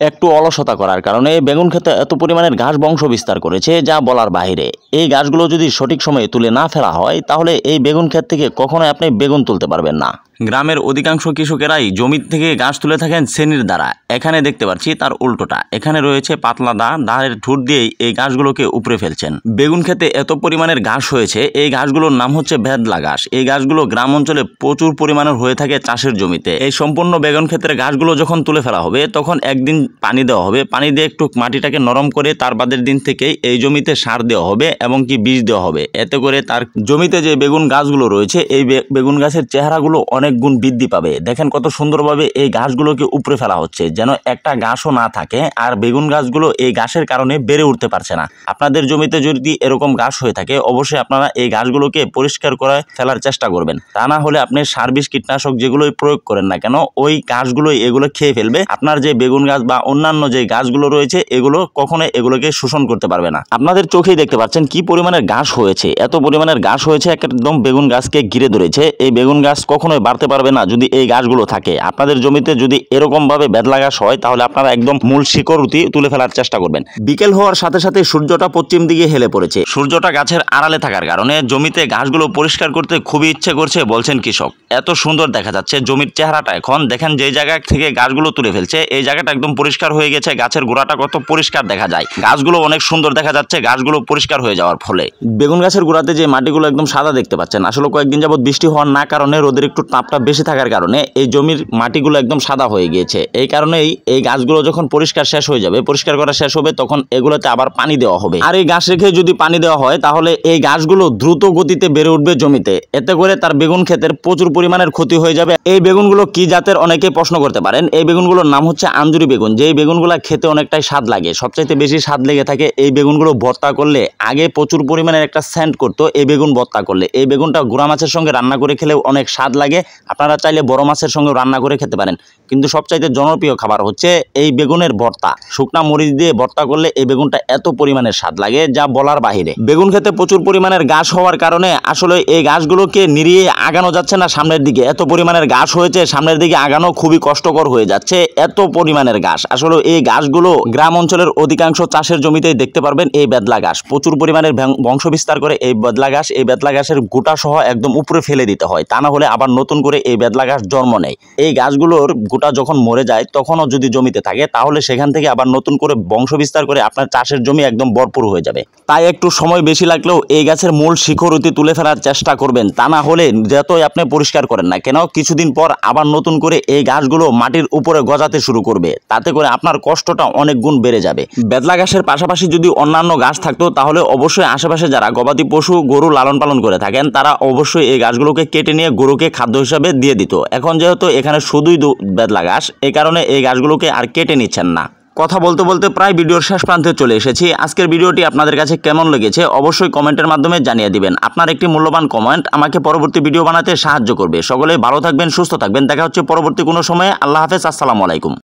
একটু অলসতা করার কারণে বেগুন ক্ষেতে এত পরিমাণের ঘাস বংশ বিস্তার করেছে যা বলার বাইরে। এই ঘাসগুলো যদি সঠিক সময়ে তুলে না ফেলা হয় তাহলে এই বেগুন ক্ষেত থেকে কখনোই আপনি বেগুন তুলতে পারবেন না। গ্রামের অধিকাংশ কৃষকেরাই জমি থেকে ঘাস তুলে থাকেন শ্রেণীর দ্বারা। এখানে দেখতে পাচ্ছি তার উল্টোটা, এখানে রয়েছে পাতলা দাঁড়ের ঠুট দিয়েই এই ঘাসগুলোকে উপড়ে ফেলছেন। বেগুন ক্ষেতে এত পরিমাণের ঘাস হয়েছে, এই ঘাসগুলোর নাম হচ্ছে ভেদলা ঘাস। এই ঘাসগুলো গ্রাম অঞ্চলে প্রচুর পরিমাণের হয়ে থাকে চাষের জমিতে। এই সম্পূর্ণ বেগুন ক্ষেতের ঘাসগুলো যখন তুলে ফেলা হবে তখন একদিন পানি দেওয়া হবে, পানি দিয়ে একটু মাটিটাকে নরম করে তার বাদের দিন থেকেই এই জমিতে সার দেওয়া হবে এবং কি বীজ দেওয়া হবে। এতে করে তার জমিতে যে বেগুন গাছগুলো রয়েছে এই বেগুন গাছের চেহারাগুলো অনেক গুণ বৃদ্ধি পাবে। দেখেন কত সুন্দরভাবে এই ঘাসগুলোকে উপড়ে ফেলা হচ্ছে, যেন একটা ঘাসও না থাকে। আর বেগুন গাছগুলো এই ঘাসের কারণে বেড়ে উঠতে পারছে না। আপনাদের জমিতে যদি এরকম ঘাস হয়ে থাকে অবশ্যই আপনারা এই ঘাসগুলোকে পরিষ্কার করে ফেলার চেষ্টা করবেন। তা না হলে আপনি সার বিষ কীটনাশক যেগুলোই প্রয়োগ করেন না কেন ওই ঘাসগুলোই এগুলো খেয়ে ফেলবে। আপনার যে বেগুন গাছ বা অন্যান্য যে গাছগুলো রয়েছে এগুলো কখনোই এগুলোকে শোষণ করতে পারবে না। আপনাদের চোখেই দেখতে পাচ্ছেন কি পরিমাণের ঘাস হয়েছে, এত পরিমাণের ঘাস হয়েছে একদম বেগুন গাছকে ঘিরে ধরেছে। এই বেগুন গাছ কখনোই বাড়তে পারবে না যদি এই গাছগুলো থাকে। আপনাদের জমিতে যদি এরকম ভাবে বেদলা ঘাস হয় তাহলে আপনারা একদম মূল শিকড়টি তুলে ফেলার চেষ্টা করবেন। বিকেল হওয়ার সাথে সাথে সূর্যটা পশ্চিম দিকে হেলে পড়েছে। সূর্যটা গাছের আড়ালে থাকার কারণে জমিতে ঘাসগুলো পরিষ্কার করতে খুবই ইচ্ছে করছে বলছেন কৃষক। এত সুন্দর দেখা যাচ্ছে জমির চেহারাটা। এখন দেখেন যে জায়গা থেকে গাছগুলো তুলে ফেলছে এই জায়গাটা একদম পরিষ্কার হয়ে গেছে। গাছের গোড়াটা কত পরিষ্কার দেখা যায়, গাছগুলো অনেক সুন্দর দেখা যাচ্ছে গাছগুলো পরিষ্কার হয়ে যাওয়ার ফলে। বেগুন গাছের গোড়াতে যে মাটিগুলো একদম সাদা দেখতে পাচ্ছেন, আসলে কয়েকদিন যাবত বৃষ্টি হওয়ার না কারণে রোদের একটু তাপটা বেশি থাকার কারণে এই জমির মাটিগুলো একদম সাদা হয়ে গিয়েছে। এই কারণেই এই গাছগুলো যখন পরিষ্কার শেষ হয়ে যাবে, পরিষ্কার করা শেষ হবে, তখন এগুলোতে আবার পানি দেওয়া হবে। আর এই গাছ রেখে যদি পানি দেওয়া হয় তাহলে এই গাছগুলো দ্রুত গতিতে বেড়ে উঠবে জমিতে। এতে করে তার বেগুন ক্ষেতের প্রচুর পরিমাণের ক্ষতি হয়ে যাবে। এই বেগুনগুলো কি জাতের অনেকে প্রশ্ন করতে পারেন। এই বেগুনগুলোর নাম হচ্ছে আঞ্জুরি বেগুন। যেই বেগুনগুলো খেতে অনেকটাই স্বাদ লাগে, সবচাইতে বেশি স্বাদ লেগে থাকে এই বেগুনগুলো ভর্তা করলে। আগে প্রচুর পরিমাণের একটা সেন্ট করতো এই বেগুন ভর্তা করলে। এই বেগুনটা গুঁড়া মাছের সঙ্গে রান্না করে খেলেও অনেক স্বাদ লাগে। আপনারা চাইলে বড় মাছের সঙ্গে রান্না করে খেতে পারেন। কিন্তু সবচাইতে জনপ্রিয় খাবার হচ্ছে এই বেগুনের ভর্তা। শুকনা মরিচ দিয়ে ভর্তা করলে এই বেগুনটা এত পরিমাণের স্বাদ লাগে যা বলার বাহিরে। বেগুন খেতে প্রচুর পরিমাণের ঘাস হওয়ার কারণে আসলে এই ঘাসগুলোকে নিরিয়ে আগানো যাচ্ছে না সামনের দিকে। এত পরিমাণের ঘাস হয়েছে সামনের দিকে আগানো খুবই কষ্টকর হয়ে যাচ্ছে, এত পরিমাণের ঘাস। আসলে এই ঘাসগুলো গ্রাম অঞ্চলের অধিকাংশ চাষের জমিতেই দেখতে পারবেন। এই বেদলা ঘাস প্রচুর পরিমাণের বংশ বিস্তার করে এই বেদলা ঘাস। এই বেদলা ঘাসের গোটা সহ একদম উপরে ফেলে দিতে হয়, তা না হলে আবার নতুন করে এই বেদলা ঘাস জন্ম নেয়। এই গাছগুলোর গোটা যখন মরে যায় তখনও যদি জমিতে থাকে তাহলে সেখান থেকে আবার নতুন করে বংশ বিস্তার করে আপনার চাষের জমি একদম ভরপুর হয়ে যাবে। তাই একটু সময় বেশি লাগলেও এই গাছের মূল শিকড়টি তুলে ফেলার চেষ্টা করবেন। তা না হলে যতই আপনি পরিষ্কার করেন না কেন কিছুদিন পর আবার নতুন করে এই গাছগুলো মাটির উপরে গজাতে শুরু করবে। তাতে করে আপনার কষ্টটা অনেক গুণ বেড়ে যাবে। বেদলা ঘাসের পাশাপাশি যদি অন্যান্য গাছ থাকতো তাহলে অবশ্যই আশেপাশে যারা গবাদি পশু গরু লালন পালন করে থাকেন তারা অবশ্যই এই গাছগুলোকে কেটে নিয়ে গরুকে খাদ্য হিসাবে দিয়ে দিত। এখন যেহেতু এখানে শুধুই বেদলা ঘাস, এই কারণে এই গাছগুলোকে আর কেটে নিচ্ছেন না। কথা বলতে বলতে প্রায় ভিডিওর শেষ প্রান্তে চলে এসেছি। আজকের ভিডিওটি আপনাদের কাছে কেমন লেগেছে অবশ্যই কমেন্টের মাধ্যমে জানিয়ে দিবেন। আপনার একটি মূল্যবান কমেন্ট আমাকে পরবর্তী ভিডিও বানাতে সাহায্য করবে। সকলেই ভালো থাকবেন, সুস্থ থাকবেন। দেখা হচ্ছে পরবর্তী কোনো সময়ে। আল্লাহ হাফেজ, আসসালামু আলাইকুম।